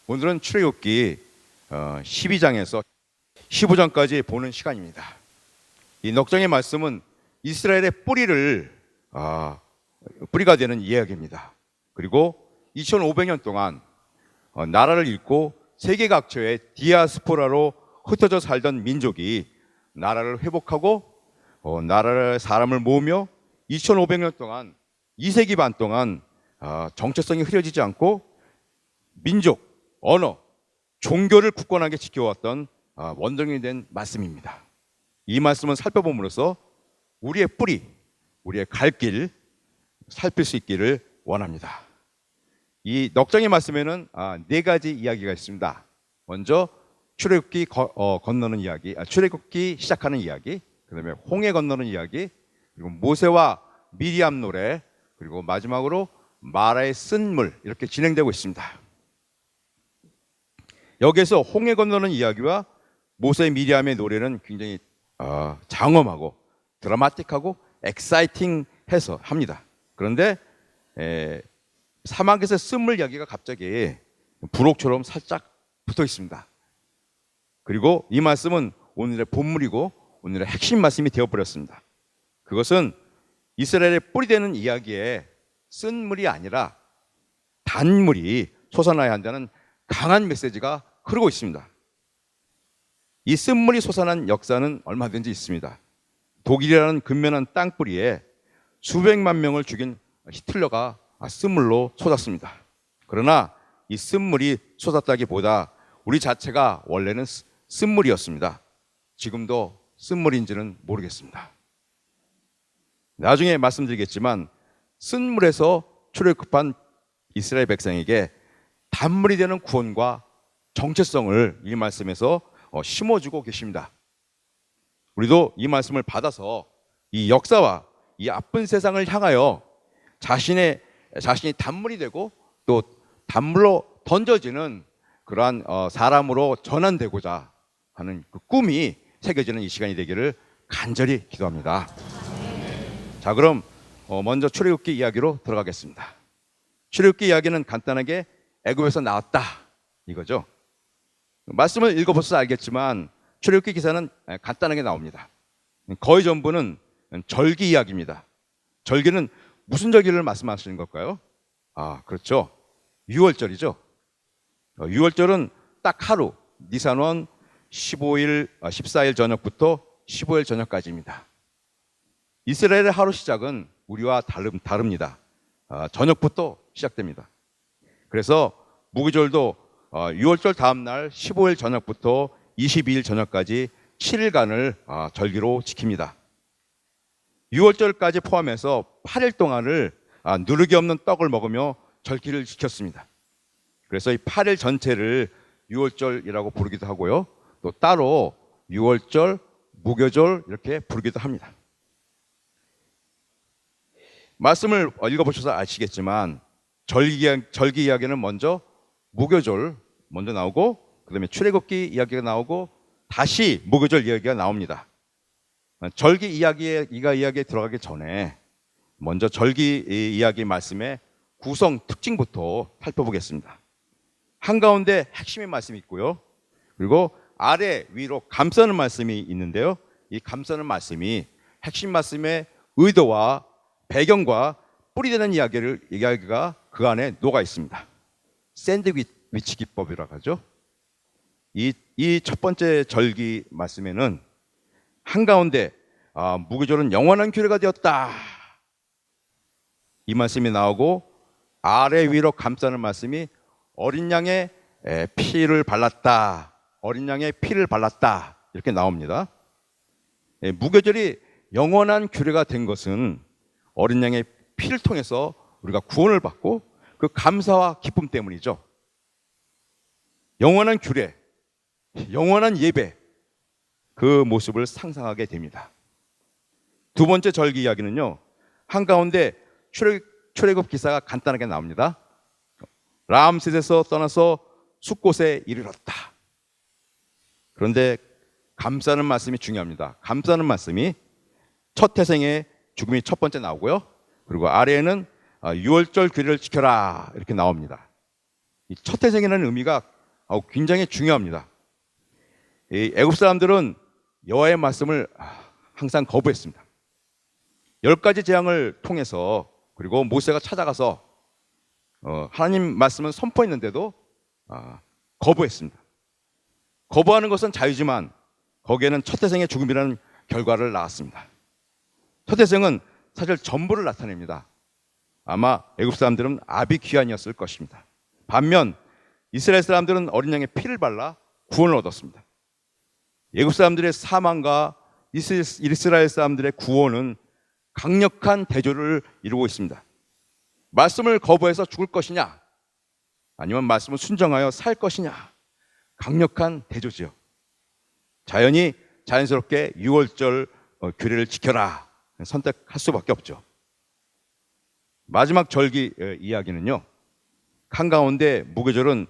오늘은 출애굽기 12장에서 15장까지 보는 시간입니다. 이 넉장의 말씀은 이스라엘의 뿌리가 되는 이야기입니다. 그리고 2500년 동안 나라를 잃고 세계 각처에 디아스포라로 흩어져 살던 민족이 나라를 회복하고 나라의 사람을 모으며 2500년 동안 2세기 반 동안 정체성이 흐려지지 않고 민족, 언어, 종교를 굳건하게 지켜왔던 원동력이 된 말씀입니다. 이 말씀은 살펴봄으로써 우리의 뿌리, 우리의 갈 길 살필 수 있기를 원합니다. 이 넉장의 말씀에는 네 가지 이야기가 있습니다. 먼저 출애굽기 건너는 이야기, 출애굽기 시작하는 이야기, 그다음에 홍해 건너는 이야기, 그리고 모세와 미리암 노래, 그리고 마지막으로 마라의 쓴 물, 이렇게 진행되고 있습니다. 여기에서 홍해 건너는 이야기와 모세 미리암의 노래는 굉장히 장엄하고 드라마틱하고 엑사이팅해서 합니다. 그런데 사막에서 쓴물 이야기가 갑자기 부록처럼 살짝 붙어 있습니다. 그리고 이 말씀은 오늘의 본물이고 오늘의 핵심 말씀이 되어버렸습니다. 그것은 이스라엘의 뿌리 되는 이야기에 쓴물이 아니라 단물이 솟아나야 한다는 강한 메시지가 흐르고 있습니다. 이 쓴물이 솟아난 역사는 얼마든지 있습니다. 독일이라는 근면한 땅뿌리에 수백만 명을 죽인 히틀러가 쓴물로 쏟았습니다. 그러나 이 쓴물이 쏟았다기보다 우리 자체가 원래는 쓴물이었습니다. 지금도 쓴물인지는 모르겠습니다. 나중에 말씀드리겠지만 쓴물에서 출애굽한 이스라엘 백성에게 단물이 되는 구원과 정체성을 이 말씀에서 심어주고 계십니다. 우리도 이 말씀을 받아서 이 역사와 이 아픈 세상을 향하여 자신이 단물이 되고 또 단물로 던져지는 그러한 사람으로 전환되고자 하는 그 꿈이 새겨지는 이 시간이 되기를 간절히 기도합니다. 자, 그럼 먼저 출애굽기 이야기로 들어가겠습니다. 출애굽기 이야기는 간단하게 애굽에서 나왔다 이거죠. 말씀을 읽어보셔서 알겠지만 출애굽기 기사는 간단하게 나옵니다. 거의 전부는 절기 이야기입니다. 절기는 무슨 절기를 말씀하시는 걸까요? 그렇죠. 유월절이죠. 유월절은 딱 하루, 니산원 14일 저녁부터 15일 저녁까지입니다. 이스라엘의 하루 시작은 우리와 다릅니다. 저녁부터 시작됩니다. 그래서 무교절도 6월절 다음 날 15일 저녁부터 22일 저녁까지 7일간을 절기로 지킵니다. 6월절까지 포함해서 8일 동안을 누르기 없는 떡을 먹으며 절기를 지켰습니다. 그래서 이 8일 전체를 6월절이라고 부르기도 하고요. 또 따로 6월절, 무교절 이렇게 부르기도 합니다. 말씀을 읽어보셔서 아시겠지만 절기 이야기는 먼저 무교절 먼저 나오고 그다음에 출애굽기 이야기가 나오고 다시 무교절 이야기가 나옵니다. 절기 이야기에 들어가기 전에 먼저 절기 이야기 말씀의 구성 특징부터 살펴보겠습니다. 한가운데 핵심의 말씀이 있고요. 그리고 아래 위로 감싸는 말씀이 있는데요. 이 감싸는 말씀이 핵심 말씀의 의도와 배경과 뿌리되는 이야기가 그 안에 녹아 있습니다. 샌드위치 기법이라고 하죠. 이 첫 번째 절기 말씀에는 한가운데 무교절은 영원한 규례가 되었다 이 말씀이 나오고 아래 위로 감싸는 말씀이 어린 양의 피를 발랐다, 어린 양의 피를 발랐다 이렇게 나옵니다. 무교절이 영원한 규례가 된 것은 어린 양의 피를 통해서 우리가 구원을 받고 그 감사와 기쁨 때문이죠. 영원한 규례, 영원한 예배, 그 모습을 상상하게 됩니다. 두 번째 절기 이야기는요, 한가운데 출애굽 기사가 간단하게 나옵니다. 람셋에서 떠나서 숫곳에 이르렀다. 그런데 감싸는 말씀이 중요합니다. 감싸는 말씀이 첫 태생의 죽음이 첫 번째 나오고요. 그리고 아래에는 유월절 규례를 지켜라 이렇게 나옵니다. 이 첫 태생이라는 의미가 굉장히 중요합니다. 이 애굽 사람들은 여호와의 말씀을 항상 거부했습니다. 10가지 재앙을 통해서, 그리고 모세가 찾아가서 하나님 말씀을 선포했는데도 거부했습니다. 거부하는 것은 자유지만 거기에는 첫 태생의 죽음이라는 결과를 낳았습니다. 첫 태생은 사실 전부를 나타냅니다. 아마 애굽 사람들은 아비귀환이었을 것입니다. 반면 이스라엘 사람들은 어린 양의 피를 발라 구원을 얻었습니다. 애굽 사람들의 사망과 이스라엘 사람들의 구원은 강력한 대조를 이루고 있습니다. 말씀을 거부해서 죽을 것이냐, 아니면 말씀을 순종하여 살 것이냐, 강력한 대조지요. 자연스럽게 유월절 규례를 지켜라 선택할 수밖에 없죠. 마지막 절기 이야기는요, 한가운데 무교절은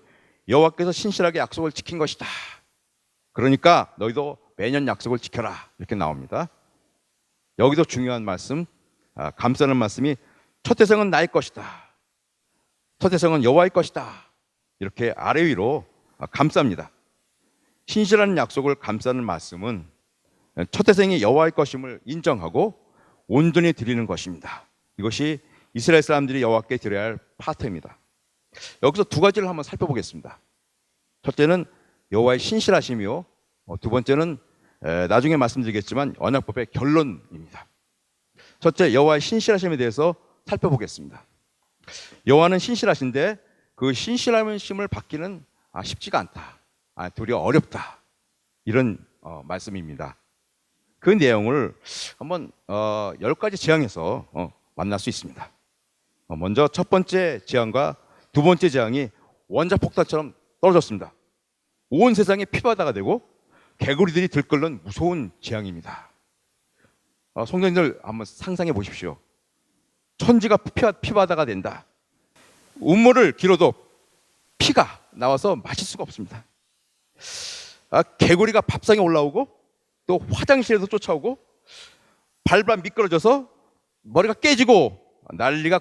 여호와께서 신실하게 약속을 지킨 것이다. 그러니까 너희도 매년 약속을 지켜라, 이렇게 나옵니다. 여기도 중요한 말씀, 감싸는 말씀이 첫 태생은 나의 것이다, 첫 태생은 여호와의 것이다, 이렇게 아래 위로 감쌉니다. 신실한 약속을 감싸는 말씀은 첫 태생이 여호와의 것임을 인정하고 온전히 드리는 것입니다. 이것이 이스라엘 사람들이 여호와께 드려야 할 파트입니다. 여기서 두 가지를 한번 살펴보겠습니다. 첫째는 여호와의 신실하심이요, 두 번째는 나중에 말씀드리겠지만 언약법의 결론입니다. 첫째, 여호와의 신실하심에 대해서 살펴보겠습니다. 여호와는 신실하신데 그 신실하심을 받기는 쉽지가 않다, 도리어 어렵다, 이런 말씀입니다. 그 내용을 한번 10가지 재앙에서 만날 수 있습니다. 먼저 첫 번째 재앙과 두 번째 재앙이 원자폭탄처럼 떨어졌습니다. 온 세상이 피바다가 되고 개구리들이 들끓는 무서운 재앙입니다. 성도님들 한번 상상해 보십시오. 천지가 피바다가 된다. 우물을 길어도 피가 나와서 마실 수가 없습니다. 개구리가 밥상에 올라오고 또 화장실에도 쫓아오고 발발 미끄러져서 머리가 깨지고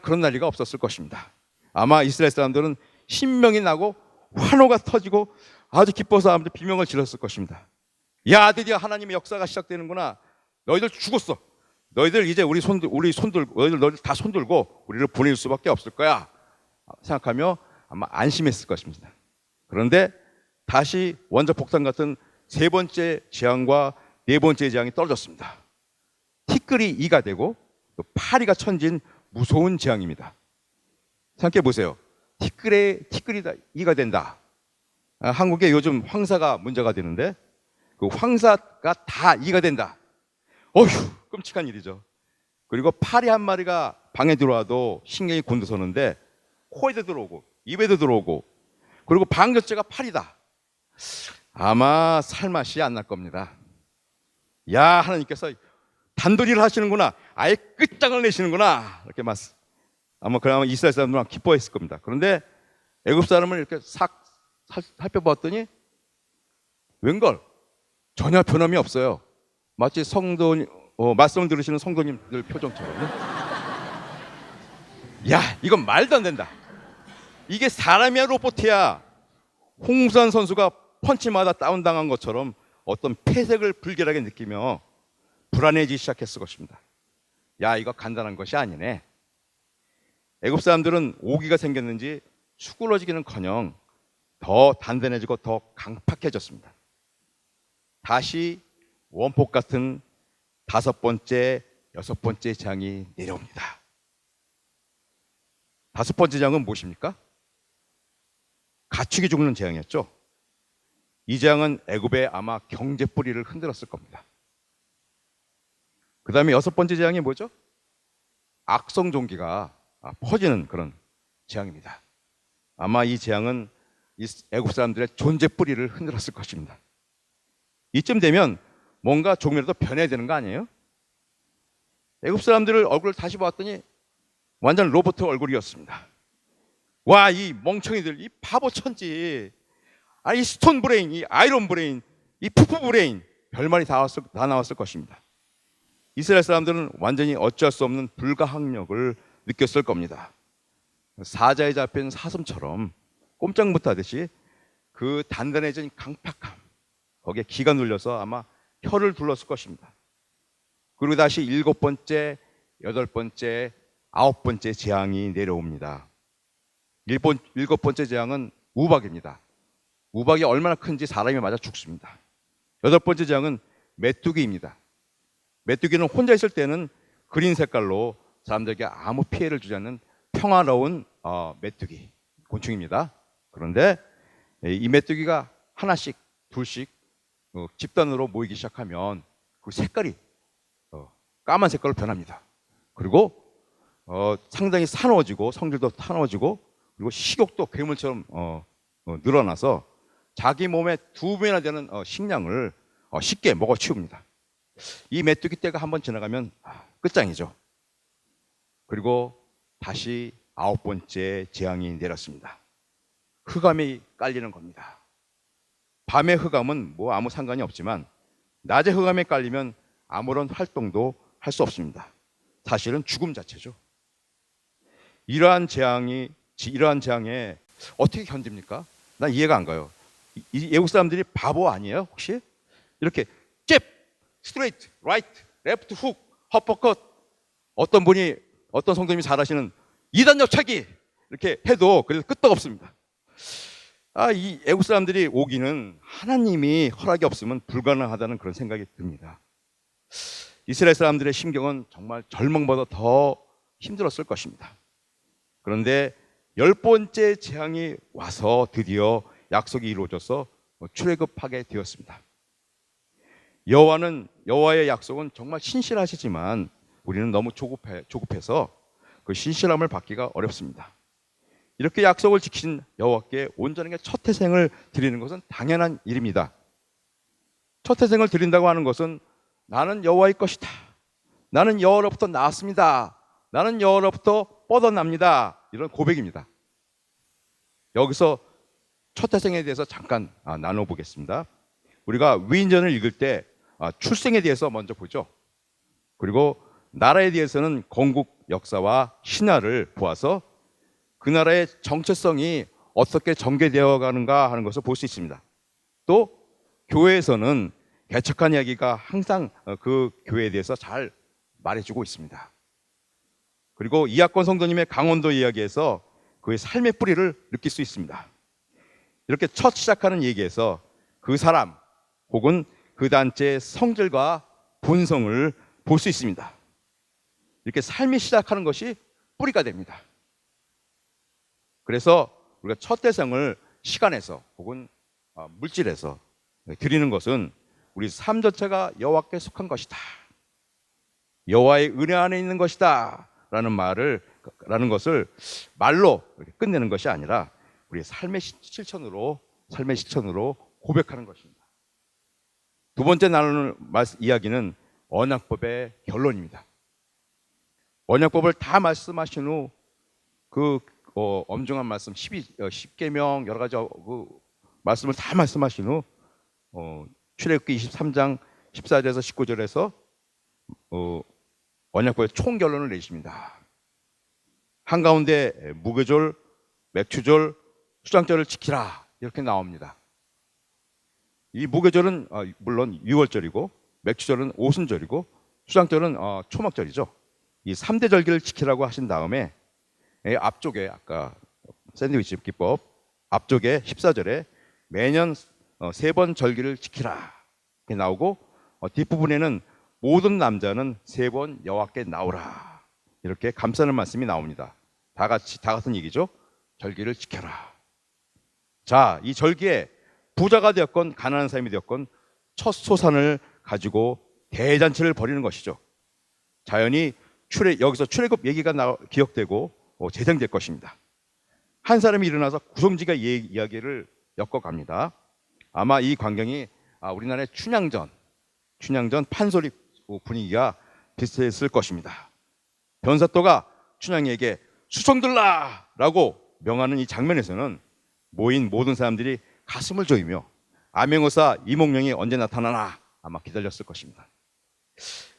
그런 난리가 없었을 것입니다. 아마 이스라엘 사람들은 신명이 나고 환호가 터지고 아주 기뻐서 아무튼 비명을 질렀을 것입니다. 야, 드디어 하나님의 역사가 시작되는구나. 너희들 죽었어. 너희들 이제 너희들 다 손들고 우리를 보낼 수밖에 없을 거야 생각하며 아마 안심했을 것입니다. 그런데 다시 원자폭탄 같은 세 번째 재앙과 네 번째 재앙이 떨어졌습니다. 티끌이 이가 되고 또 파리가 천진 무서운 재앙입니다. 생각해 보세요. 티끌이 이가 된다. 한국에 요즘 황사가 문제가 되는데 그 황사가 다 이가 된다. 어휴, 끔찍한 일이죠. 그리고 파리 한 마리가 방에 들어와도 신경이 곤두서는데 코에도 들어오고 입에도 들어오고, 그리고 방 전체가 파리다. 아마 살맛이 안 날 겁니다. 야, 하나님께서 단도리를 하시는구나, 아예 끝장을 내시는구나, 이렇게 아마 이스라엘 사람들은 기뻐했을 겁니다. 그런데 애굽 사람을 이렇게 싹 살펴봤더니 웬걸 전혀 변함이 없어요. 마치 말씀 들으시는 성도님들 표정처럼요. 야, 이건 말도 안 된다. 이게 사람이야 로봇이야. 홍수환 선수가 펀치마다 다운당한 것처럼 어떤 폐색을 불길하게 느끼며 불안해지기 시작했을 것입니다. 야, 이거 간단한 것이 아니네. 애굽 사람들은 오기가 생겼는지 수그러지기는커녕 더 단단해지고 더 강팍해졌습니다. 다시 원폭 같은 다섯 번째, 여섯 번째 재앙이 내려옵니다. 다섯 번째 재앙은 무엇입니까? 가축이 죽는 재앙이었죠. 이 재앙은 애굽의 아마 경제 뿌리를 흔들었을 겁니다. 그 다음에 여섯 번째 재앙이 뭐죠? 악성 종기가 퍼지는 그런 재앙입니다. 아마 이 재앙은 애굽 사람들의 존재 뿌리를 흔들었을 것입니다. 이쯤 되면 뭔가 조금이라도 변해야 되는 거 아니에요? 애굽 사람들을 얼굴을 다시 봤더니 완전 로봇 얼굴이었습니다. 와, 이 멍청이들, 이 바보 천지, 이 스톤 브레인, 이 아이론 브레인, 이 푸푸 브레인, 별말이 다 나왔을 것입니다. 이스라엘 사람들은 완전히 어찌할 수 없는 불가항력을 느꼈을 겁니다. 사자에 잡힌 사슴처럼 꼼짝 못하듯이 그 단단해진 강팍함, 거기에 기가 눌려서 아마 혀를 둘렀을 것입니다. 그리고 다시 7번째, 8번째, 9번째 재앙이 내려옵니다. 7번째 재앙은 우박입니다. 우박이 얼마나 큰지 사람이 맞아 죽습니다. 8번째 재앙은 메뚜기입니다. 메뚜기는 혼자 있을 때는 그린 색깔로 사람들에게 아무 피해를 주지 않는 평화로운 메뚜기, 곤충입니다. 그런데 이 메뚜기가 하나씩, 둘씩 집단으로 모이기 시작하면 그 색깔이 까만 색깔로 변합니다. 그리고 상당히 사나워지고, 성질도 사나워지고, 그리고 식욕도 괴물처럼 늘어나서 자기 몸의 2배나 되는 식량을 쉽게 먹어치웁니다. 이 메뚜기 때가 한번 지나가면 끝장이죠. 그리고 다시 9번째 재앙이 내렸습니다. 흑암이 깔리는 겁니다. 밤의 흑암은 뭐 아무 상관이 없지만 낮에 흑암에 깔리면 아무런 활동도 할 수 없습니다. 사실은 죽음 자체죠. 이러한 재앙에 어떻게 견딥니까? 난 이해가 안 가요. 이 외국 사람들이 바보 아니에요? 혹시? 이렇게 잽, 스트레이트, 라이트, 레프트, 훅, 헛버컷, 어떤 성도님이 잘하시는 2단 옆차기 이렇게 해도 그래도 끄떡없습니다. 이 외국 사람들이 오기는 하나님이 허락이 없으면 불가능하다는 그런 생각이 듭니다. 이스라엘 사람들의 심경은 정말 절망보다 더 힘들었을 것입니다. 그런데 10번째 재앙이 와서 드디어 약속이 이루어져서 출애굽하게 되었습니다. 여호와의 약속은 정말 신실하시지만 우리는 너무 조급해서 그 신실함을 받기가 어렵습니다. 이렇게 약속을 지킨 여호와께 온전하게 첫 태생을 드리는 것은 당연한 일입니다. 첫 태생을 드린다고 하는 것은 나는 여호와의 것이다, 나는 여호와로부터 나왔습니다, 나는 여호와로부터 뻗어납니다, 이런 고백입니다. 여기서 첫 태생에 대해서 잠깐 나눠보겠습니다. 우리가 위인전을 읽을 때 출생에 대해서 먼저 보죠. 그리고 나라에 대해서는 건국 역사와 신화를 보아서 그 나라의 정체성이 어떻게 전개되어 가는가 하는 것을 볼 수 있습니다. 또 교회에서는 개척한 이야기가 항상 그 교회에 대해서 잘 말해주고 있습니다. 그리고 이학권 성도님의 강원도 이야기에서 그의 삶의 뿌리를 느낄 수 있습니다. 이렇게 첫 시작하는 얘기에서 그 사람 혹은 그 단체의 성질과 본성을 볼 수 있습니다. 이렇게 삶이 시작하는 것이 뿌리가 됩니다. 그래서 우리가 첫 태생을 시간에서 혹은 물질에서 드리는 것은 우리 삶 자체가 여호와께 속한 것이다, 여호와의 은혜 안에 있는 것이다 라는 것을 말로 끝내는 것이 아니라 우리의 삶의 실천으로 고백하는 것입니다. 두 번째 나눌 이야기는 언약법의 결론입니다. 언약법을 다 말씀하신 후 그 엄중한 말씀 10계명 여러 가지 그 말씀을 다 말씀하신 후 출애굽기 23장 14절에서 19절에서 언약법의 총결론을 내십니다. 한가운데 무교절, 맥추절, 수장절을 지키라 이렇게 나옵니다. 이 무교절은 물론 유월절이고, 맥추절은 오순절이고, 수장절은 초막절이죠. 이 3대 절기를 지키라고 하신 다음에 앞쪽에 아까 샌드위치 기법 앞쪽에 14절에 매년 3번 절기를 지키라 이렇게 나오고, 뒷부분에는 모든 남자는 3번 여호와께 나오라 이렇게 감싸는 말씀이 나옵니다. 다 같은 얘기죠. 절기를 지켜라. 자, 이 절기에 부자가 되었건 가난한 사람이 되었건 첫 소산을 가지고 대잔치를 벌이는 것이죠. 자연히 여기서 출애굽 얘기가 기억되고 재생될 것입니다. 한 사람이 일어나서 구성지가 이야기를 엮어갑니다. 아마 이 광경이 우리나라의 춘향전 판소리 분위기가 비슷했을 것입니다. 변사또가 춘향에게 수성들라 라고 명하는 이 장면에서는 모인 모든 사람들이 가슴을 조이며 암행어사 이몽룡이 언제 나타나나 아마 기다렸을 것입니다.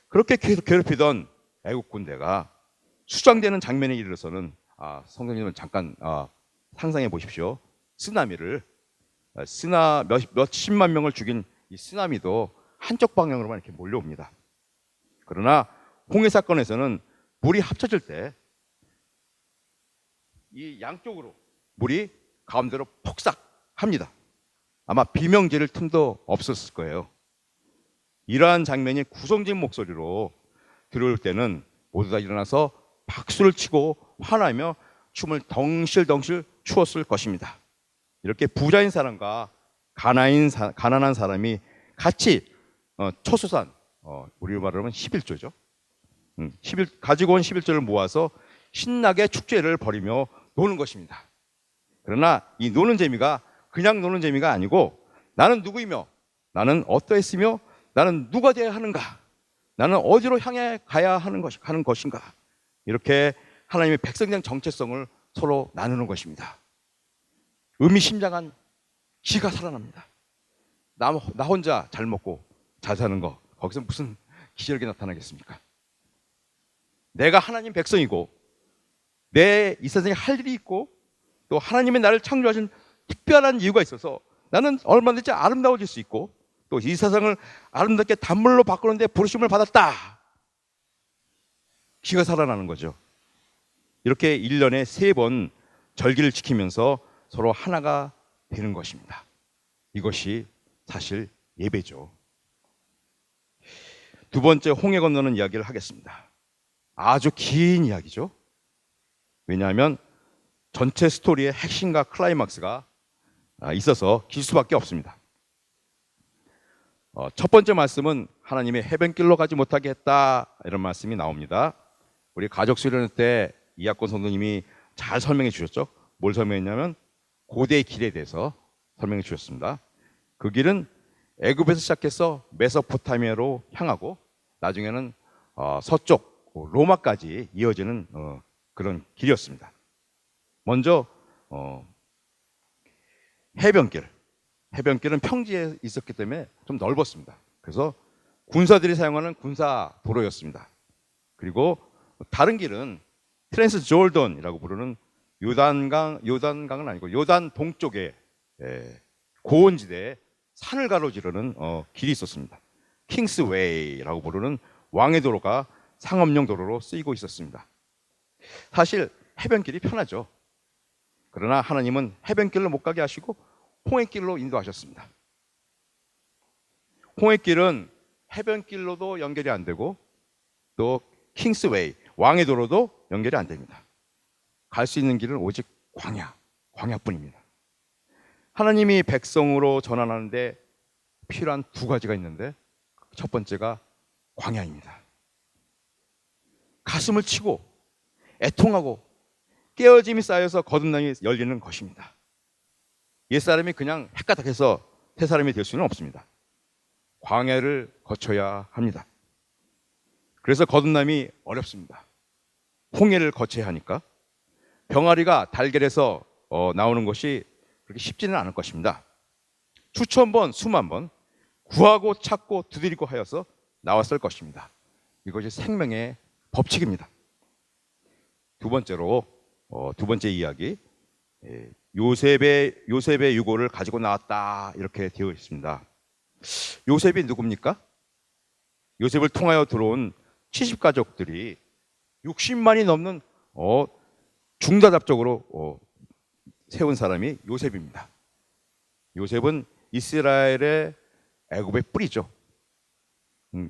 그렇게 계속 괴롭히던 애국 군대가 수장되는 장면에 이르러서는 성도님은 잠깐 상상해 보십시오. 쓰나미를 몇십만 명을 죽인 이 쓰나미도 한쪽 방향으로만 이렇게 몰려옵니다. 그러나 홍해 사건에서는 물이 합쳐질 때 이 양쪽으로 물이 가운데로 폭삭합니다. 아마 비명지를 틈도 없었을 거예요. 이러한 장면이 구성진 목소리로 들어올 때는 모두 다 일어나서 박수를 치고 환하며 춤을 덩실덩실 추었을 것입니다. 이렇게 부자인 사람과 가난한 사람이 같이 초소산, 우리로 말하면 11조죠. 가지고 온 11조를 모아서 신나게 축제를 벌이며 노는 것입니다. 그러나 이 노는 재미가 그냥 노는 재미가 아니고 나는 누구이며 나는 어떠했으며 나는 누가 되어야 하는가, 나는 어디로 향해 가야 하는 것인가, 이렇게 하나님의 백성장 정체성을 서로 나누는 것입니다. 의미심장한 기가 살아납니다. 나 혼자 잘 먹고 잘 사는 거, 거기서 무슨 기적이 나타나겠습니까? 내가 하나님 백성이고 내 이 세상에 할 일이 있고 또 하나님의 나를 창조하신 특별한 이유가 있어서 나는 얼마든지 아름다워질 수 있고 또 이 세상을 아름답게 단물로 바꾸는데 부르심을 받았다. 기가 살아나는 거죠. 이렇게 1년에 3번 절기를 지키면서 서로 하나가 되는 것입니다. 이것이 사실 예배죠. 두 번째, 홍해 건너는 이야기를 하겠습니다. 아주 긴 이야기죠. 왜냐하면 전체 스토리의 핵심과 클라이막스가 있어서 길 수밖에 없습니다. 첫 번째 말씀은 하나님의 해변길로 가지 못하게 했다, 이런 말씀이 나옵니다. 우리 가족 수련 때 이학권 선생님이 잘 설명해 주셨죠. 뭘 설명했냐면 고대의 길에 대해서 설명해 주셨습니다. 그 길은 애굽에서 시작해서 메소포타미아로 향하고 나중에는 서쪽 로마까지 이어지는 그런 길이었습니다. 먼저 해변길은 평지에 있었기 때문에 좀 넓었습니다. 그래서 군사들이 사용하는 군사 도로였습니다. 그리고 다른 길은 트랜스 조던이라고 부르는 요단강은 아니고 요단 동쪽에 고원지대에 산을 가로지르는 길이 있었습니다. 킹스웨이라고 부르는 왕의 도로가 상업용 도로로 쓰이고 있었습니다. 사실 해변길이 편하죠. 그러나 하나님은 해변길로 못 가게 하시고 홍해길로 인도하셨습니다. 홍해길은 해변길로도 연결이 안 되고 또 킹스웨이, 왕의 도로도 연결이 안 됩니다. 갈 수 있는 길은 오직 광야뿐입니다. 하나님이 백성으로 전환하는데 필요한 두 가지가 있는데 첫 번째가 광야입니다. 가슴을 치고 애통하고 깨어짐이 쌓여서 거듭남이 열리는 것입니다. 옛사람이 그냥 헷가닥해서 새 사람이 될 수는 없습니다. 광야를 거쳐야 합니다. 그래서 거듭남이 어렵습니다. 홍해를 거쳐야 하니까 병아리가 달걀에서 나오는 것이 그렇게 쉽지는 않을 것입니다. 수천 번, 수만 번 구하고 찾고 두드리고 하여서 나왔을 것입니다. 이것이 생명의 법칙입니다. 두 번째 이야기, 요셉의 유고를 가지고 나왔다, 이렇게 되어 있습니다. 요셉이 누굽니까? 요셉을 통하여 들어온 70가족들이 60만이 넘는 중다잡적으로 세운 사람이 요셉입니다. 요셉은 이스라엘의 애굽의 뿌리죠.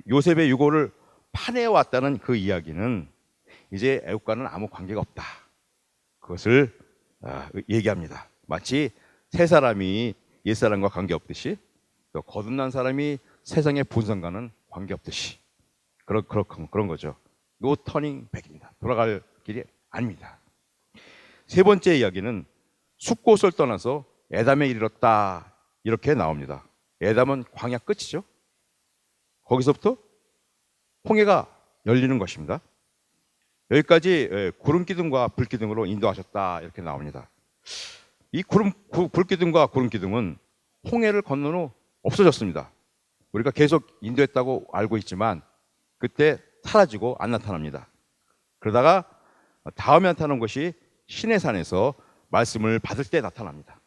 요셉의 유고를 파내왔다는 그 이야기는 이제 애국과는 아무 관계가 없다, 그것을 얘기합니다. 마치 새 사람이 옛 사람과 관계없듯이 또 거듭난 사람이 세상의 본성과는 관계없듯이 그런 거죠. 노 터닝 백입니다. 돌아갈 길이 아닙니다. 세 번째 이야기는 숫곳을 떠나서 에담에 이르렀다, 이렇게 나옵니다. 에담은 광야 끝이죠. 거기서부터 홍해가 열리는 것입니다. 여기까지 구름 기둥과 불 기둥으로 인도하셨다, 이렇게 나옵니다. 이 불 기둥과 구름 기둥은 홍해를 건넌 후 없어졌습니다. 우리가 계속 인도했다고 알고 있지만 그때 사라지고 안 나타납니다. 그러다가 다음에 나타난 것이 시내산에서 말씀을 받을 때 나타납니다.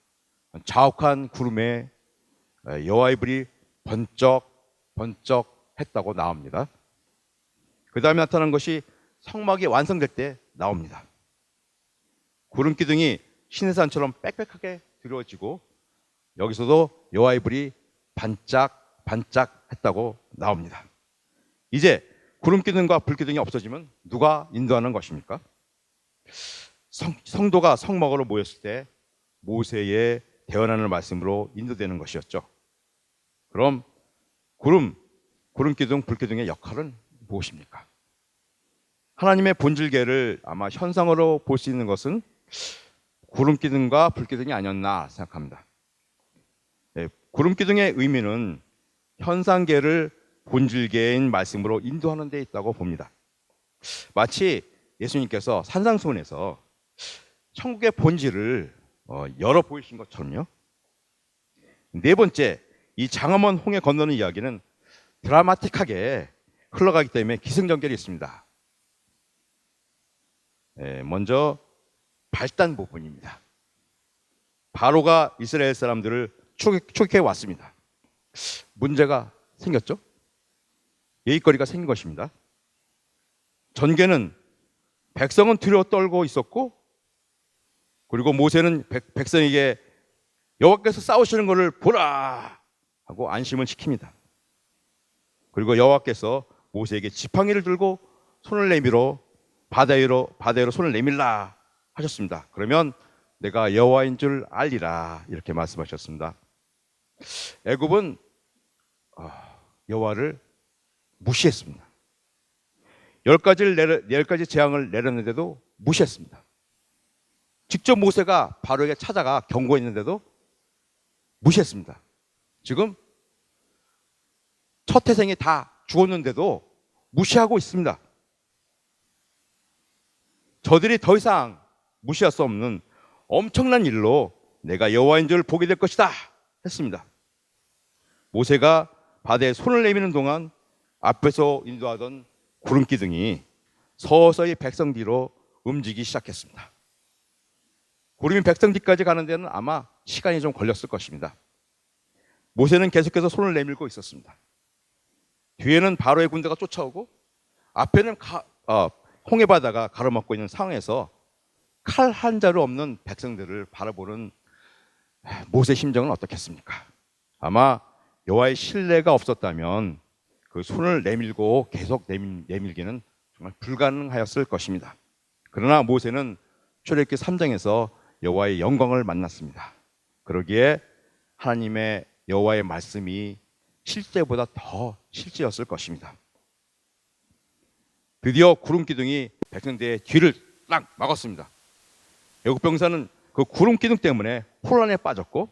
자욱한 구름에 여호와의 불이 번쩍 번쩍 했다고 나옵니다. 그 다음에 나타난 것이 성막이 완성될 때 나옵니다. 구름 기둥이 시내산처럼 빽빽하게 드러지고 여기서도 여호와의 불이 반짝 반짝 했다고 나옵니다. 이제 구름 기둥과 불 기둥이 없어지면 누가 인도하는 것입니까? 성도가 성막으로 모였을 때 모세의 대언하는 말씀으로 인도되는 것이었죠. 그럼 구름 기둥, 불 기둥의 역할은 무엇입니까? 하나님의 본질계를 아마 현상으로 볼 수 있는 것은 구름 기둥과 불 기둥이 아니었나 생각합니다. 구름 기둥의 의미는 현상계를 본질계인 말씀으로 인도하는 데 있다고 봅니다. 마치 예수님께서 산상수훈에서 천국의 본질을 열어 보이신 것처럼요. 네 번째, 이 장엄한 홍해 건너는 이야기는 드라마틱하게 흘러가기 때문에 기승전결이 있습니다. 먼저 발단 부분입니다. 바로가 이스라엘 사람들을 추격해 왔습니다. 문제가 생겼죠? 예의거리가 생긴 것입니다. 전개는 백성은 두려워 떨고 있었고, 그리고 모세는 백성에게 여호와께서 싸우시는 것을 보라 하고 안심을 시킵니다. 그리고 여호와께서 모세에게 지팡이를 들고 손을 내밀어 바다위로 손을 내밀라 하셨습니다. 그러면 내가 여호와인 줄 알리라 이렇게 말씀하셨습니다. 애굽은 여호와를 무시했습니다. 10가지 재앙을 내렸는데도 무시했습니다. 직접 모세가 바로에게 찾아가 경고했는데도 무시했습니다. 지금 첫 태생이 다 죽었는데도 무시하고 있습니다. 저들이 더 이상 무시할 수 없는 엄청난 일로 내가 여호와인 줄 보게 될 것이다 했습니다. 모세가 바다에 손을 내미는 동안 앞에서 인도하던 구름 기둥이 서서히 백성 뒤로 움직이기 시작했습니다. 구름이 백성 뒤까지 가는 데는 아마 시간이 좀 걸렸을 것입니다. 모세는 계속해서 손을 내밀고 있었습니다. 뒤에는 바로의 군대가 쫓아오고 앞에는 홍해 바다가 가로막고 있는 상황에서 칼 한 자루 없는 백성들을 바라보는 모세의 심정은 어떻겠습니까? 아마 여호와의 신뢰가 없었다면 그 손을 내밀고 계속 내밀기는 정말 불가능하였을 것입니다. 그러나 모세는 출애굽기 3장에서 여호와의 영광을 만났습니다. 그러기에 하나님의 여호와의 말씀이 실제보다 더 실제였을 것입니다. 드디어 구름 기둥이 백성들의 뒤를 딱 막았습니다. 애국 병사는 그 구름 기둥 때문에 혼란에 빠졌고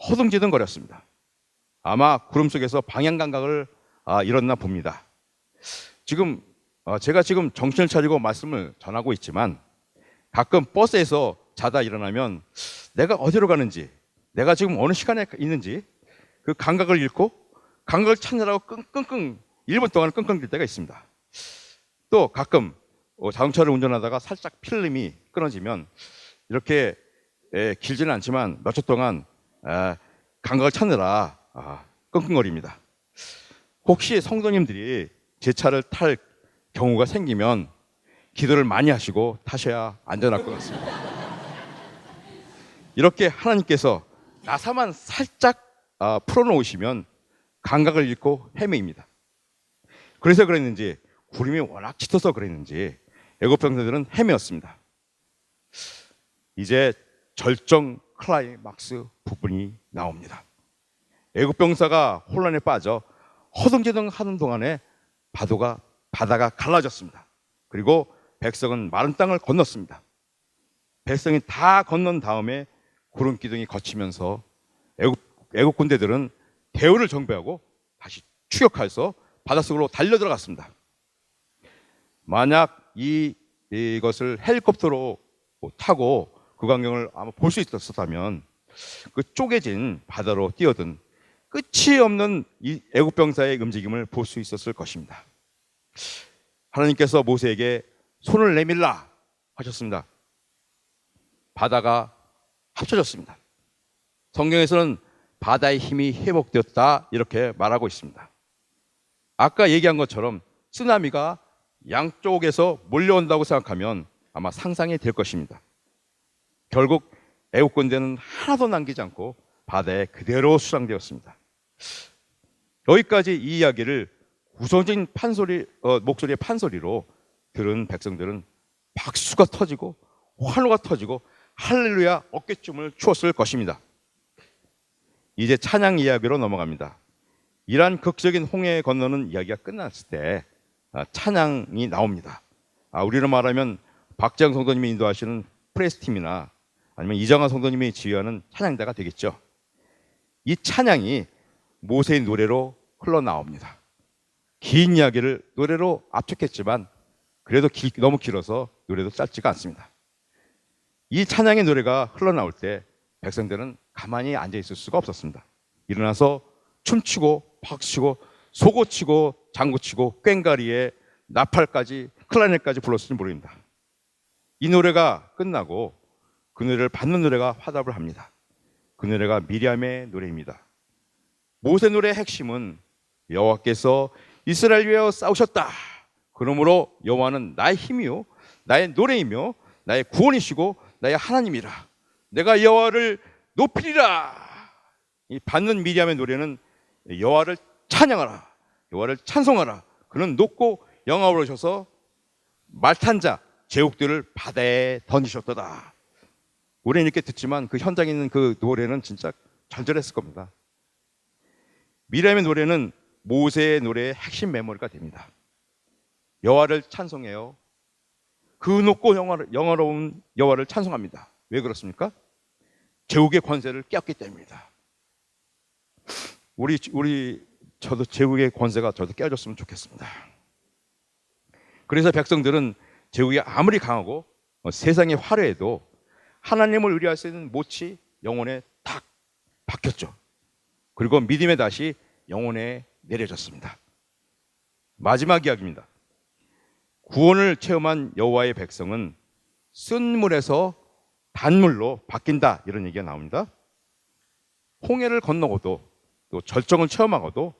허둥지둥거렸습니다. 아마 구름 속에서 방향 감각을 잃었나 봅니다. 지금 제가 지금 정신을 차리고 말씀을 전하고 있지만 가끔 버스에서 자다 일어나면 내가 어디로 가는지, 내가 지금 어느 시간에 있는지 그 감각을 잃고 감각을 찾느라고 끙끙 1분 동안 끙끙댈 때가 있습니다. 또 가끔 자동차를 운전하다가 살짝 필름이 끊어지면 이렇게 길지는 않지만 몇 초 동안 감각을 찾느라 끙끙거립니다. 혹시 성도님들이 제 차를 탈 경우가 생기면 기도를 많이 하시고 타셔야 안전할 것 같습니다. 이렇게 하나님께서 나사만 살짝 풀어놓으시면 감각을 잃고 헤매입니다. 그래서 그랬는지 구름이 워낙 짙어서 그랬는지 애굽 병사들은 헤매었습니다. 이제 절정 클라이막스 부분이 나옵니다. 애굽 병사가 혼란에 빠져 허둥지둥 하는 동안에 바다가 갈라졌습니다. 그리고 백성은 마른 땅을 건넜습니다. 백성이 다 건넌 다음에 구름 기둥이 거치면서 애굽 군대들은 대우를 정배하고 다시 추격해서 바닷속으로 달려들어갔습니다. 만약 이것을 헬리콥터로 타고 그 광경을 아마 볼 수 있었다면 그 쪼개진 바다로 뛰어든 끝이 없는 이 애굽 병사의 움직임을 볼 수 있었을 것입니다. 하나님께서 모세에게 손을 내밀라 하셨습니다. 바다가 합쳐졌습니다. 성경에서는 바다의 힘이 회복되었다 이렇게 말하고 있습니다. 아까 얘기한 것처럼 쓰나미가 양쪽에서 몰려온다고 생각하면 아마 상상이 될 것입니다. 결국 애국 군대는 하나도 남기지 않고 바다에 그대로 수상되었습니다. 여기까지 이 이야기를 우선적인 목소리의 판소리로 들은 백성들은 박수가 터지고 환호가 터지고 할렐루야 어깨춤을 추었을 것입니다. 이제 찬양 이야기로 넘어갑니다. 이러한 극적인 홍해 건너는 이야기가 끝났을 때 찬양이 나옵니다. 우리로 말하면 박재영 성도님이 인도하시는 프레스팀이나 아니면 이정환 성도님이 지휘하는 찬양대가 되겠죠. 이 찬양이 모세의 노래로 흘러나옵니다. 긴 이야기를 노래로 압축했지만 그래도 너무 길어서 노래도 짧지가 않습니다. 이 찬양의 노래가 흘러나올 때 백성들은 가만히 앉아있을 수가 없었습니다. 일어나서 춤추고 박수치고 소고치고 장구치고 꽹가리에 나팔까지 클라리넷까지 불렀을지 모릅니다. 이 노래가 끝나고 그 노래를 받는 노래가 화답을 합니다. 그 노래가 미리암의 노래입니다. 모세 노래의 핵심은 여호와께서 이스라엘 위하여 싸우셨다. 그러므로 여호와는 나의 힘이요 나의 노래이며 나의 구원이시고 나의 하나님이라. 내가 여호와를 높이리라. 이 받는 미리암의 노래는 여호와를 찬양하라. 여호와를 찬송하라. 그는 높고 영화로우셔서 말탄자 제국들을 바다에 던지셨도다. 우리는 이렇게 듣지만 그 현장에 있는 그 노래는 진짜 절절했을 겁니다. 미리암의 노래는 모세의 노래의 핵심 메모리가 됩니다. 여호와를 찬송해요. 그 높고 영화로운 여호와를 찬송합니다. 왜 그렇습니까? 제국의 권세를 깼기 때문입니다. 저도 제국의 권세가 저도 깨졌으면 좋겠습니다. 그래서 백성들은 제국이 아무리 강하고 세상이 화려해도 하나님을 의뢰할 수 있는 못이 영혼에 탁 박혔죠. 그리고 믿음의 다시 영혼에 내려졌습니다. 마지막 이야기입니다. 구원을 체험한 여호와의 백성은 쓴 물에서 단물로 바뀐다 이런 얘기가 나옵니다. 홍해를 건너고도 또 절정을 체험하고도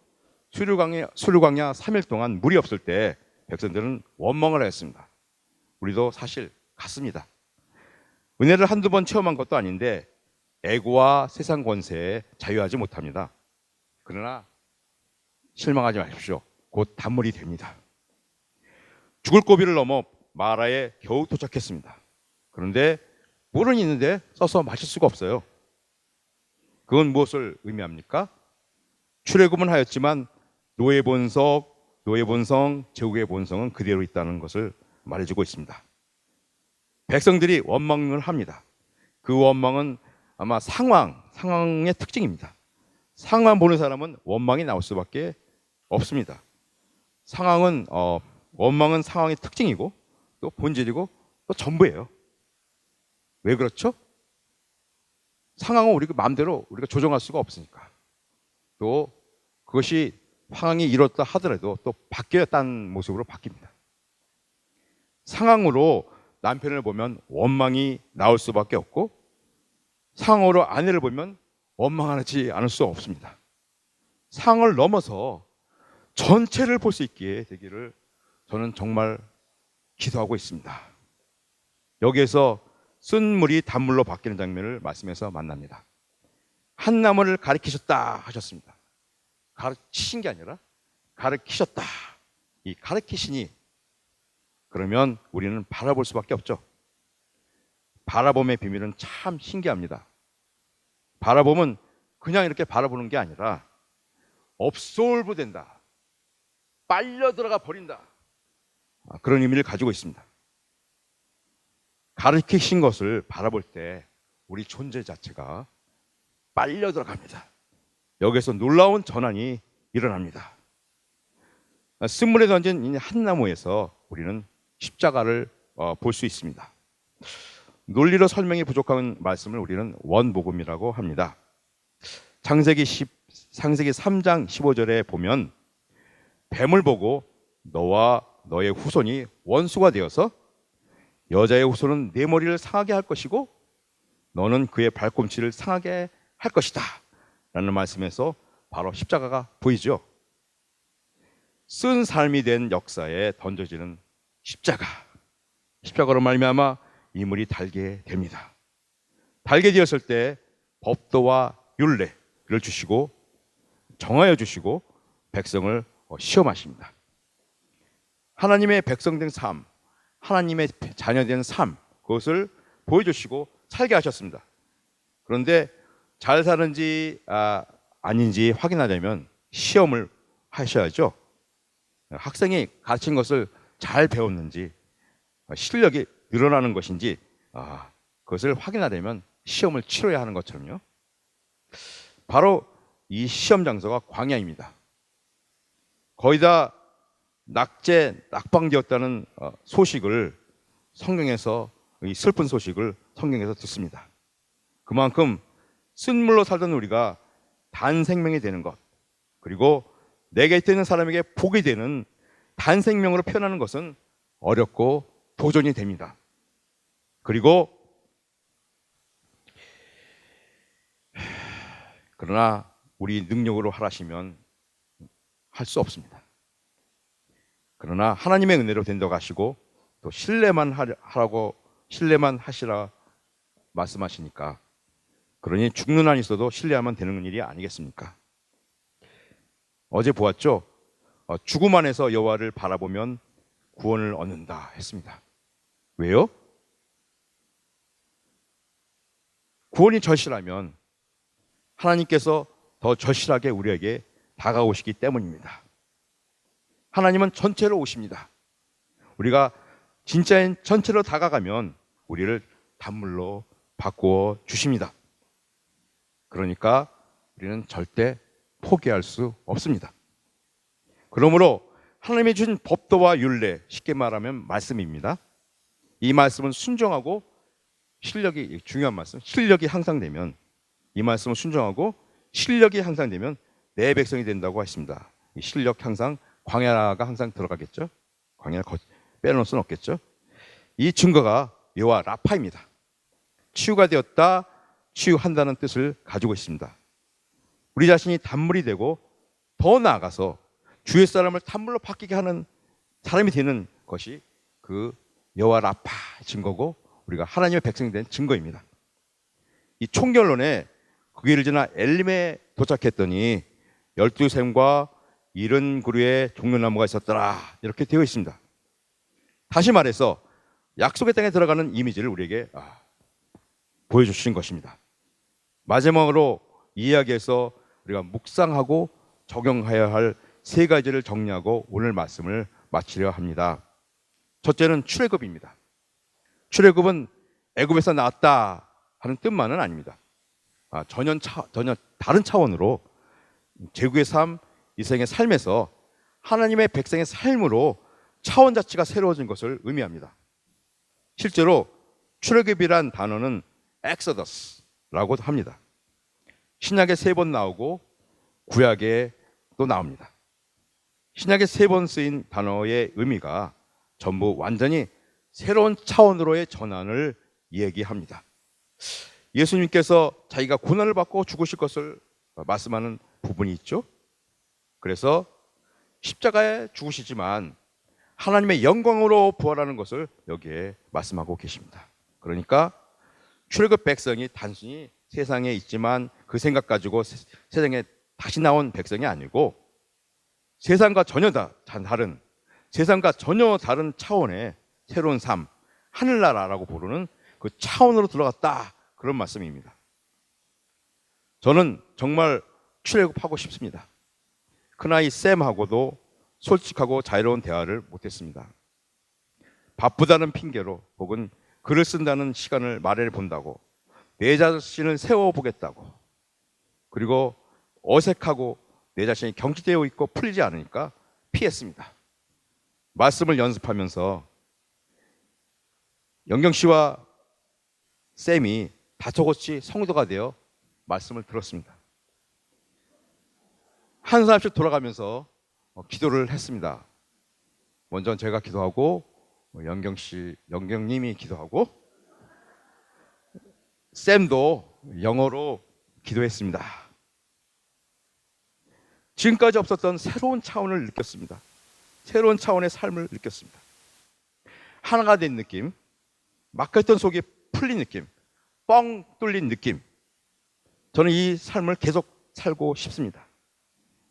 수류광야 3일 동안 물이 없을 때 백성들은 원망을 했습니다. 우리도 사실 같습니다. 은혜를 한두 번 체험한 것도 아닌데 애고와 세상 권세에 자유하지 못합니다. 그러나 실망하지 마십시오. 곧 단물이 됩니다. 죽을 고비를 넘어 마라에 겨우 도착했습니다. 그런데 물은 있는데 써서 마실 수가 없어요. 그건 무엇을 의미합니까? 출애굽은 하였지만 노예 본성, 제국의 본성은 그대로 있다는 것을 말해주고 있습니다. 백성들이 원망을 합니다. 그 원망은 아마 상황의 특징입니다. 상황 보는 사람은 원망이 나올 수밖에 없습니다. 원망은 상황의 특징이고 또 본질이고 또 전부예요. 왜 그렇죠? 상황은 우리가 마음대로 우리가 조정할 수가 없으니까. 또 그것이 상황이 이렇다 하더라도 또 바뀌었다는 모습으로 바뀝니다. 상황으로 남편을 보면 원망이 나올 수밖에 없고 상황으로 아내를 보면 원망하지 않을 수 없습니다. 상황을 넘어서 전체를 볼 수 있게 되기를 저는 정말 기도하고 있습니다. 여기에서 쓴 물이 단물로 바뀌는 장면을 말씀에서 만납니다. 한 나무를 가리키셨다 하셨습니다. 가르치신 게 아니라 가르치셨다. 이 가르치시니 그러면 우리는 바라볼 수밖에 없죠. 바라봄의 비밀은 참 신기합니다. 바라봄은 그냥 이렇게 바라보는 게 아니라 업솔브된다. 빨려 들어가 버린다. 그런 의미를 가지고 있습니다. 가르치신 것을 바라볼 때 우리 존재 자체가 빨려 들어갑니다. 여기서 놀라운 전환이 일어납니다. 쓴물에 던진 이 한 나무에서 우리는 십자가를 볼 수 있습니다. 논리로 설명이 부족한 말씀을 우리는 원복음이라고 합니다. 창세기 3장 15절에 보면 뱀을 보고 너와 너의 후손이 원수가 되어서 여자의 후손은 내 머리를 상하게 할 것이고 너는 그의 발꿈치를 상하게 할 것이다 라는 말씀에서 바로 십자가가 보이죠. 쓴 삶이 된 역사에 던져지는 십자가로 말미암아 이물이 달게 됩니다. 달게 되었을 때 법도와 율례를 주시고 정하여 주시고 백성을 시험하십니다. 하나님의 백성된 삶, 하나님의 자녀된 삶, 그것을 보여주시고 살게 하셨습니다. 그런데 잘 사는지 아닌지 확인하려면 시험을 하셔야죠. 학생이 가르친 것을 잘 배웠는지, 실력이 늘어나는 것인지 그것을 확인하려면 시험을 치러야 하는 것처럼요. 바로 이 시험 장소가 광야입니다. 거의 다 낙방되었다는 소식을 성경에서, 이 슬픈 소식을 성경에서 듣습니다. 그만큼 쓴물로 살던 우리가 단 생명이 되는 것, 그리고 내 곁에 있는 사람에게 복이 되는 단 생명으로 표현하는 것은 어렵고 도전이 됩니다. 그리고 그러나 우리 능력으로 하라시면 할 수 없습니다. 그러나 하나님의 은혜로 된다고 하시고 또 신뢰만 하시라 말씀하시니까, 그러니 죽는 한 있어도 신뢰하면 되는 일이 아니겠습니까? 어제 보았죠? 죽음 안에서 여호와를 바라보면 구원을 얻는다 했습니다. 왜요? 구원이 절실하면 하나님께서 더 절실하게 우리에게 다가오시기 때문입니다. 하나님은 전체로 오십니다. 우리가 진짜인 전체로 다가가면 우리를 단물로 바꾸어 주십니다. 그러니까 우리는 절대 포기할 수 없습니다. 그러므로 하나님이 주신 법도와 율례, 쉽게 말하면 말씀입니다. 이 말씀은 순종하고 실력이, 중요한 말씀, 실력이 향상되면, 이 말씀은 순종하고 실력이 향상되면 내 백성이 된다고 하십니다. 이 실력 향상, 광야가 항상 들어가겠죠. 광야를 빼놓을 수는 없겠죠. 이 증거가 여호와 라파입니다. 치유가 되었다, 치유한다는 뜻을 가지고 있습니다. 우리 자신이 단물이 되고 더 나아가서 주의 사람을 단물로 바뀌게 하는 사람이 되는 것이 그 여호와 라파 증거고, 우리가 하나님의 백성이 된 증거입니다. 이 총결론에 그 길을 지나 엘림에 도착했더니 12샘과 70그루의 종려나무가 있었더라, 이렇게 되어 있습니다. 다시 말해서 약속의 땅에 들어가는 이미지를 우리에게 보여주신 것입니다. 마지막으로 이 이야기에서 우리가 묵상하고 적용해야 할 세 가지를 정리하고 오늘 말씀을 마치려 합니다. 첫째는 출애굽입니다. 출애굽은 애굽에서 나왔다 하는 뜻만은 아닙니다. 전혀 다른 차원으로 제국의 삶, 이생의 삶에서 하나님의 백성의 삶으로 차원 자체가 새로워진 것을 의미합니다. 실제로 출애굽이란 단어는 엑소더스라고도 합니다. 신약에 3번 나오고 구약에 또 나옵니다. 신약에 3번 쓰인 단어의 의미가 전부 완전히 새로운 차원으로의 전환을 얘기합니다. 예수님께서 자기가 고난을 받고 죽으실 것을 말씀하는 부분이 있죠. 그래서 십자가에 죽으시지만 하나님의 영광으로 부활하는 것을 여기에 말씀하고 계십니다. 그러니까 출애굽 백성이 단순히 세상에 있지만 그 생각 가지고 세상에 다시 나온 백성이 아니고, 세상과 전혀 다른, 세상과 전혀 다른 차원의 새로운 삶, 하늘나라라고 부르는 그 차원으로 들어갔다, 그런 말씀입니다. 저는 정말 출애굽하고 싶습니다. 큰아이 쌤하고도 솔직하고 자유로운 대화를 못했습니다. 바쁘다는 핑계로 혹은 글을 쓴다는 시간을 마련해 본다고, 내 자신을 세워보겠다고, 그리고 어색하고 내 자신이 경직되어 있고 풀리지 않으니까 피했습니다. 말씀을 연습하면서 영경 씨와 쌤이 다소곳이 성도가 되어 말씀을 들었습니다. 한 사람씩 돌아가면서 기도를 했습니다. 먼저 제가 기도하고, 영경님이 기도하고, 쌤도 영어로 기도했습니다. 지금까지 없었던 새로운 차원을 느꼈습니다. 새로운 차원의 삶을 느꼈습니다. 하나가 된 느낌, 막혔던 속이 풀린 느낌, 뻥 뚫린 느낌. 저는 이 삶을 계속 살고 싶습니다.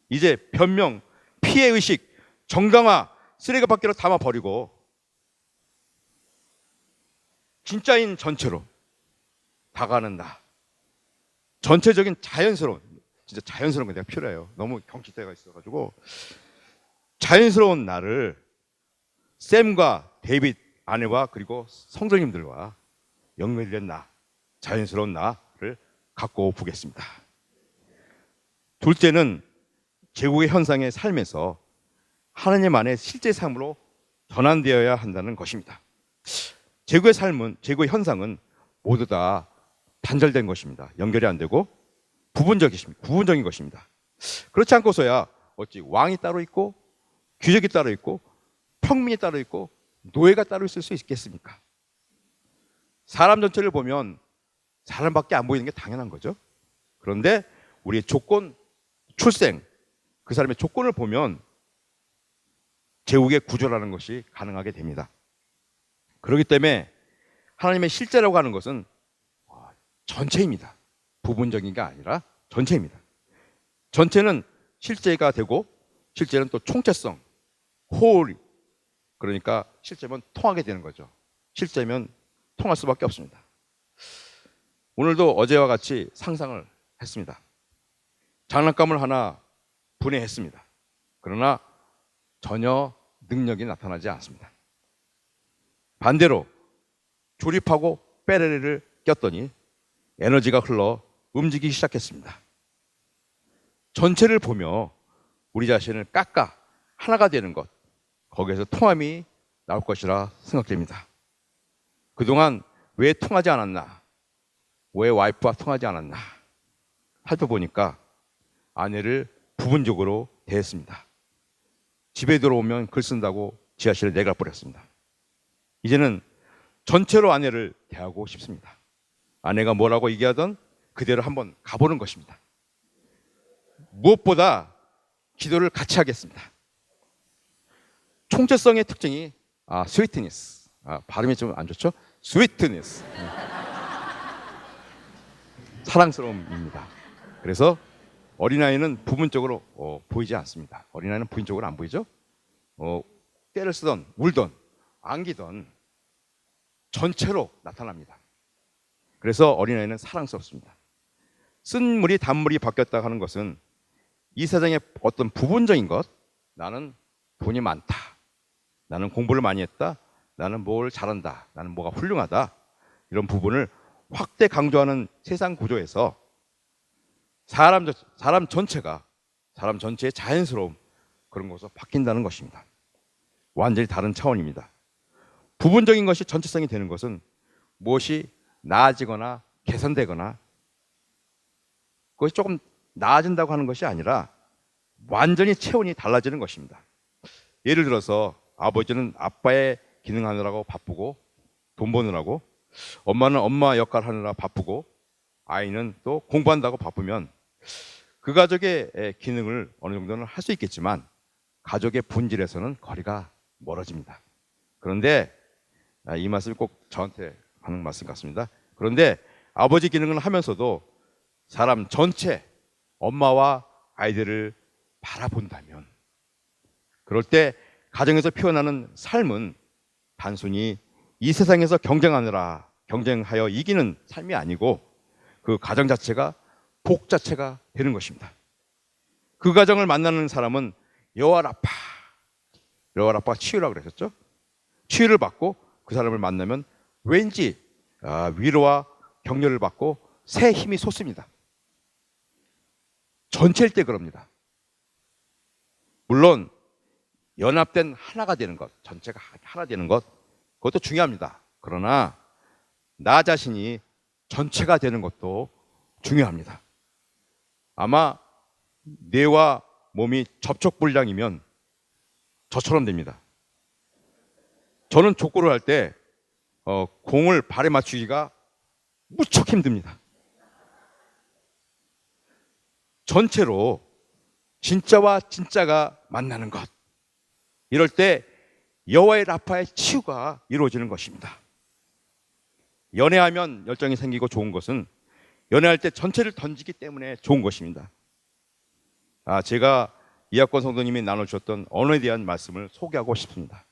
이제 변명, 피해의식, 정당화, 쓰레기바퀴로 담아버리고 진짜인 전체로 다가가는 나. 전체적인 자연스러운, 진짜 자연스러운 게 내가 필요해요. 너무 경치대가 있어가지고 자연스러운 나를 샘과 데이빗 아내와 그리고 성도님들과 연결된 나, 자연스러운 나를 갖고 보겠습니다. 둘째는 제국의 현상의 삶에서 하나님 안에 실제 삶으로 전환되어야 한다는 것입니다. 제국의 삶은, 제국의 현상은 모두 다 단절된 것입니다. 연결이 안 되고 부분적인 것입니다. 그렇지 않고서야 어찌 왕이 따로 있고 귀족이 따로 있고 평민이 따로 있고 노예가 따로 있을 수 있겠습니까? 사람 전체를 보면 사람밖에 안 보이는 게 당연한 거죠. 그런데 우리의 조건, 출생, 그 사람의 조건을 보면 제국의 구조라는 것이 가능하게 됩니다. 그렇기 때문에 하나님의 실제라고 하는 것은 전체입니다. 부분적인 게 아니라 전체입니다. 전체는 실제가 되고 실제는 또 총체성, 홀, 그러니까 실제면 통하게 되는 거죠. 실제면 통할 수밖에 없습니다. 오늘도 어제와 같이 상상을 했습니다. 장난감을 하나 분해했습니다. 그러나 전혀 능력이 나타나지 않습니다. 반대로 조립하고 배터리를 꼈더니 에너지가 흘러 움직이기 시작했습니다. 전체를 보며 우리 자신을 깎아 하나가 되는 것, 거기에서 통함이 나올 것이라 생각됩니다. 그동안 왜 통하지 않았나? 왜 와이프와 통하지 않았나? 살펴보니까 아내를 부분적으로 대했습니다. 집에 들어오면 글 쓴다고 지하실에 내가 버렸습니다. 이제는 전체로 아내를 대하고 싶습니다. 아내가 뭐라고 얘기하던 그대로 한번 가보는 것입니다. 무엇보다 기도를 같이 하겠습니다. 총체성의 특징이 스위트니스. 발음이 좀 안 좋죠? 스위트니스. 사랑스러움입니다. 그래서 어린아이는 부분적으로 보이지 않습니다. 어린아이는 부분적으로 안 보이죠? 때를 쓰던 울던 안기던 전체로 나타납니다. 그래서 어린아이는 사랑스럽습니다. 쓴 물이 단물이 바뀌었다 하는 것은 이 세상의 어떤 부분적인 것, 나는 돈이 많다, 나는 공부를 많이 했다, 나는 뭘 잘한다, 나는 뭐가 훌륭하다, 이런 부분을 확대 강조하는 세상 구조에서 사람 전체의 자연스러움, 그런 것으로 바뀐다는 것입니다. 완전히 다른 차원입니다. 부분적인 것이 전체성이 되는 것은 무엇이 나아지거나 개선되거나 그것이 조금 나아진다고 하는 것이 아니라 완전히 체온이 달라지는 것입니다. 예를 들어서 아버지는 아빠의 기능하느라고 바쁘고 돈 버느라고, 엄마는 엄마 역할 하느라 바쁘고, 아이는 또 공부한다고 바쁘면 그 가족의 기능을 어느 정도는 할 수 있겠지만 가족의 본질에서는 거리가 멀어집니다. 그런데 이 말씀이 꼭 저한테 하는 말씀 같습니다. 그런데 아버지 기능을 하면서도 사람 전체, 엄마와 아이들을 바라본다면, 그럴 때 가정에서 표현하는 삶은 단순히 이 세상에서 경쟁하여 이기는 삶이 아니고 그 가정 자체가 복 자체가 되는 것입니다. 그 가정을 만나는 사람은 여호와라파, 여호와라파가 치유라고 그랬었죠. 치유를 받고 그 사람을 만나면 왠지 위로와 격려를 받고 새 힘이 솟습니다. 전체일 때 그럽니다. 물론 연합된 하나가 되는 것, 전체가 하나 되는 것, 그것도 중요합니다. 그러나 나 자신이 전체가 되는 것도 중요합니다. 아마 뇌와 몸이 접촉불량이면 저처럼 됩니다. 저는 족구를 할 때 공을 발에 맞추기가 무척 힘듭니다. 전체로 진짜와 진짜가 만나는 것. 이럴 때 여호와의 라파의 치유가 이루어지는 것입니다. 연애하면 열정이 생기고 좋은 것은 연애할 때 전체를 던지기 때문에 좋은 것입니다. 제가 이학권 성도님이 나눠주셨던 언어에 대한 말씀을 소개하고 싶습니다.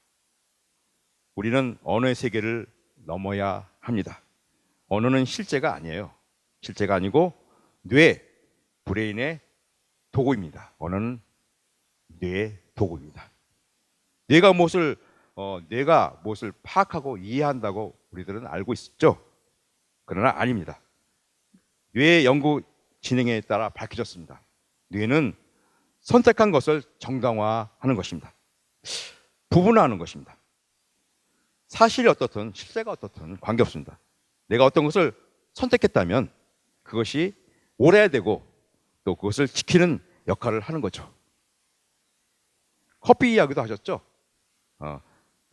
우리는 언어의 세계를 넘어야 합니다. 언어는 실제가 아니에요. 실제가 아니고 브레인의 도구입니다. 언어는 뇌의 도구입니다. 뇌가 무엇을 파악하고 이해한다고 우리들은 알고 있죠. 그러나 아닙니다. 뇌의 연구 진행에 따라 밝혀졌습니다. 뇌는 선택한 것을 정당화하는 것입니다. 부분화하는 것입니다. 사실이 어떻든 실제가 어떻든 관계없습니다. 내가 어떤 것을 선택했다면 그것이 옳아야 되고 또 그것을 지키는 역할을 하는 거죠. 커피 이야기도 하셨죠?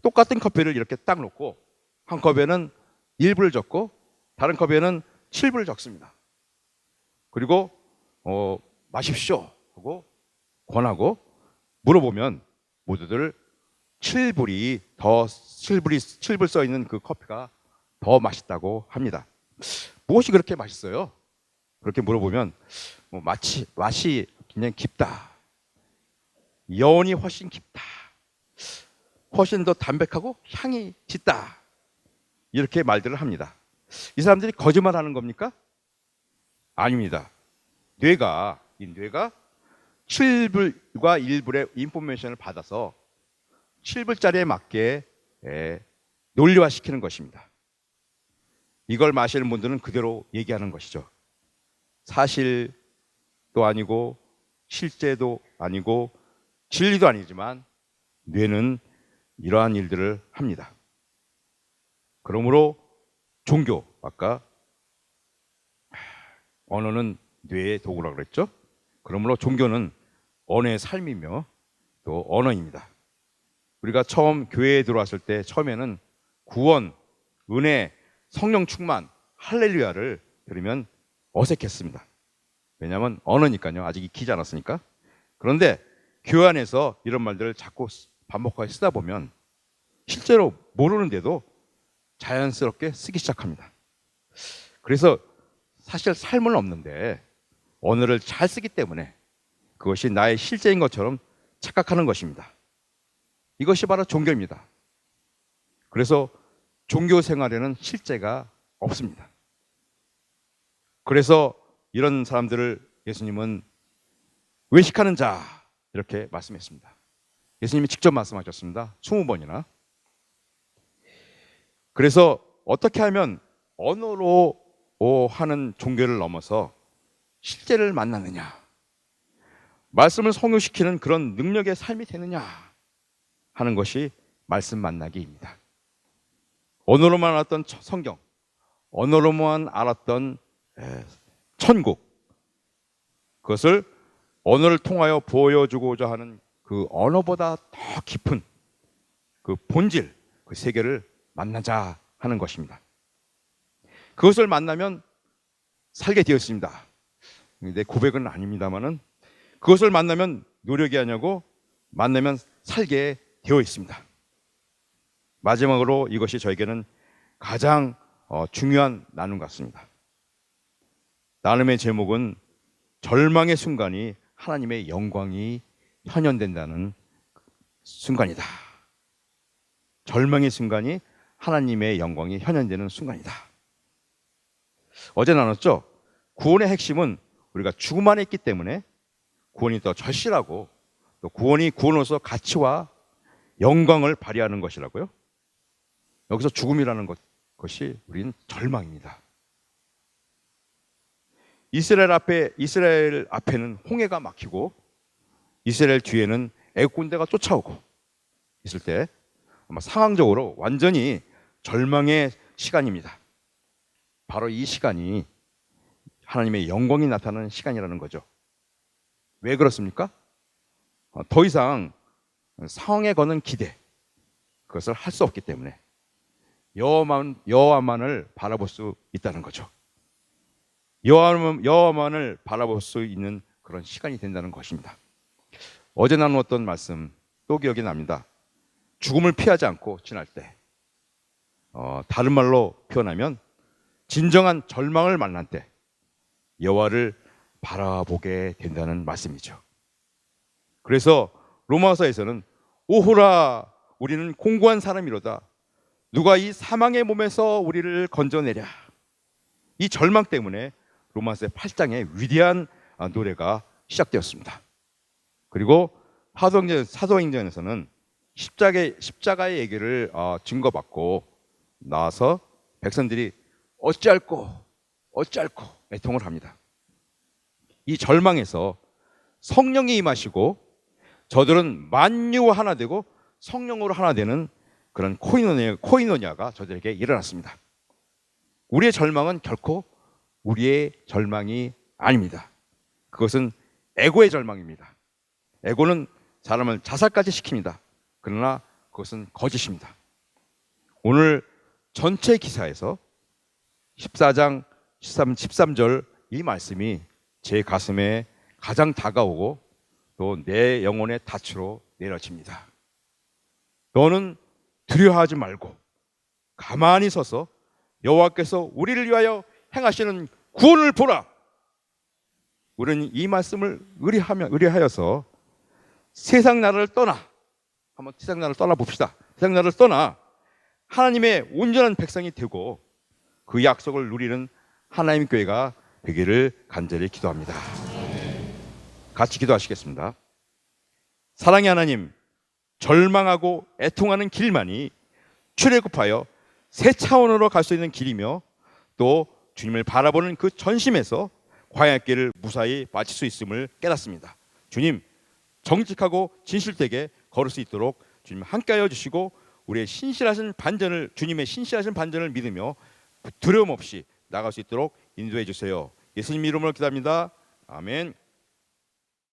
똑같은 커피를 이렇게 딱 놓고 한 컵에는 1부를 적고 다른 컵에는 7부를 적습니다. 그리고 마십시오 하고 권하고 물어보면 모두들 7불 써 있는 그 커피가 더 맛있다고 합니다. 무엇이 그렇게 맛있어요? 그렇게 물어보면 맛이 굉장히 깊다. 여운이 훨씬 깊다. 훨씬 더 담백하고 향이 짙다. 이렇게 말들을 합니다. 이 사람들이 거짓말하는 겁니까? 아닙니다. 뇌가 7불과 1불의 인포메이션을 받아서 7불짜리에 맞게 논리화시키는 것입니다. 이걸 마시는 분들은 그대로 얘기하는 것이죠. 사실도 아니고 실제도 아니고 진리도 아니지만 뇌는 이러한 일들을 합니다. 그러므로 종교, 아까 언어는 뇌의 도구라고 그랬죠. 그러므로 종교는 언어의 삶이며 또 언어입니다. 우리가 처음 교회에 들어왔을 때 처음에는 구원, 은혜, 성령 충만, 할렐루야를 들으면 어색했습니다. 왜냐하면 언어니까요. 아직 익히지 않았으니까. 그런데 교회 안에서 이런 말들을 자꾸 반복하게 쓰다 보면 실제로 모르는데도 자연스럽게 쓰기 시작합니다. 그래서 사실 삶은 없는데 언어를 잘 쓰기 때문에 그것이 나의 실제인 것처럼 착각하는 것입니다. 이것이 바로 종교입니다. 그래서 종교 생활에는 실제가 없습니다. 그래서 이런 사람들을 예수님은 외식하는 자 이렇게 말씀했습니다. 예수님이 직접 말씀하셨습니다. 20번이나. 그래서 어떻게 하면 언어로 하는 종교를 넘어서 실제를 만나느냐, 말씀을 성취시키는 그런 능력의 삶이 되느냐 하는 것이 말씀 만나기입니다. 언어로만 알았던 성경, 언어로만 알았던 천국, 그것을 언어를 통하여 보여주고자 하는 그 언어보다 더 깊은 그 본질, 그 세계를 만나자 하는 것입니다. 그것을 만나면 살게 되었습니다. 내 고백은 아닙니다만은 그것을 만나면 노력이 아니고 만나면 살게 되어 있습니다. 마지막으로 이것이 저에게는 가장 중요한 나눔 같습니다. 나눔의 제목은 절망의 순간이 하나님의 영광이 현현된다는 순간이다. 절망의 순간이 하나님의 영광이 현현되는 순간이다. 어제 나눴죠? 구원의 핵심은 우리가 죽음 안에 있기 때문에 구원이 더 절실하고 또 구원이 구원으로서 가치와 영광을 발휘하는 것이라고요. 여기서 죽음이라는 것이 우리는 절망입니다. 이스라엘 앞에는 홍해가 막히고 이스라엘 뒤에는 애국 군대가 쫓아오고 있을 때 아마 상황적으로 완전히 절망의 시간입니다. 바로 이 시간이 하나님의 영광이 나타나는 시간이라는 거죠. 왜 그렇습니까? 더 이상 상황에 거는 기대, 그것을 할 수 없기 때문에 여호와만을 바라볼 수 있다는 거죠. 여호와만을 바라볼 수 있는 그런 시간이 된다는 것입니다. 어제 나누었던 말씀 또 기억이 납니다. 죽음을 피하지 않고 지날 때, 다른 말로 표현하면 진정한 절망을 만날 때 여호와를 바라보게 된다는 말씀이죠. 그래서 로마서에서는 오호라 우리는 공고한 사람이로다. 누가 이 사망의 몸에서 우리를 건져내랴. 이 절망 때문에 로마서 8장의 위대한 노래가 시작되었습니다. 그리고 사도행전에서는 십자가의 얘기를 증거받고 나와서 백성들이 어찌할꼬 애통을 합니다. 이 절망에서 성령이 임하시고 저들은 만유와 하나 되고 성령으로 하나 되는 그런 코이노니아가 저들에게 일어났습니다. 우리의 절망은 결코 우리의 절망이 아닙니다. 그것은 에고의 절망입니다. 에고는 사람을 자살까지 시킵니다. 그러나 그것은 거짓입니다. 오늘 전체 기사에서 14장 13절 이 말씀이 제 가슴에 가장 다가오고 또 내 영혼의 닻으로 내려집니다. 너는 두려워하지 말고 가만히 서서 여호와께서 우리를 위하여 행하시는 구원을 보라. 우리는 이 말씀을 의뢰하여서 세상 나라를 떠나, 한번 세상 나라를 떠나 봅시다. 세상 나라를 떠나 하나님의 온전한 백성이 되고 그 약속을 누리는 하나님의 교회가 되기를 간절히 기도합니다. 같이 기도하시겠습니다. 사랑의 하나님, 절망하고 애통하는 길만이 출애굽하여 새 차원으로 갈 수 있는 길이며 또 주님을 바라보는 그 전심에서 광야길을 무사히 마칠 수 있음을 깨닫습니다. 주님, 정직하고 진실되게 걸을 수 있도록 주님 함께하여 주시고 우리의 주님의 신실하신 반전을 믿으며 두려움 없이 나갈 수 있도록 인도해 주세요. 예수님 이름으로 기도합니다. 아멘.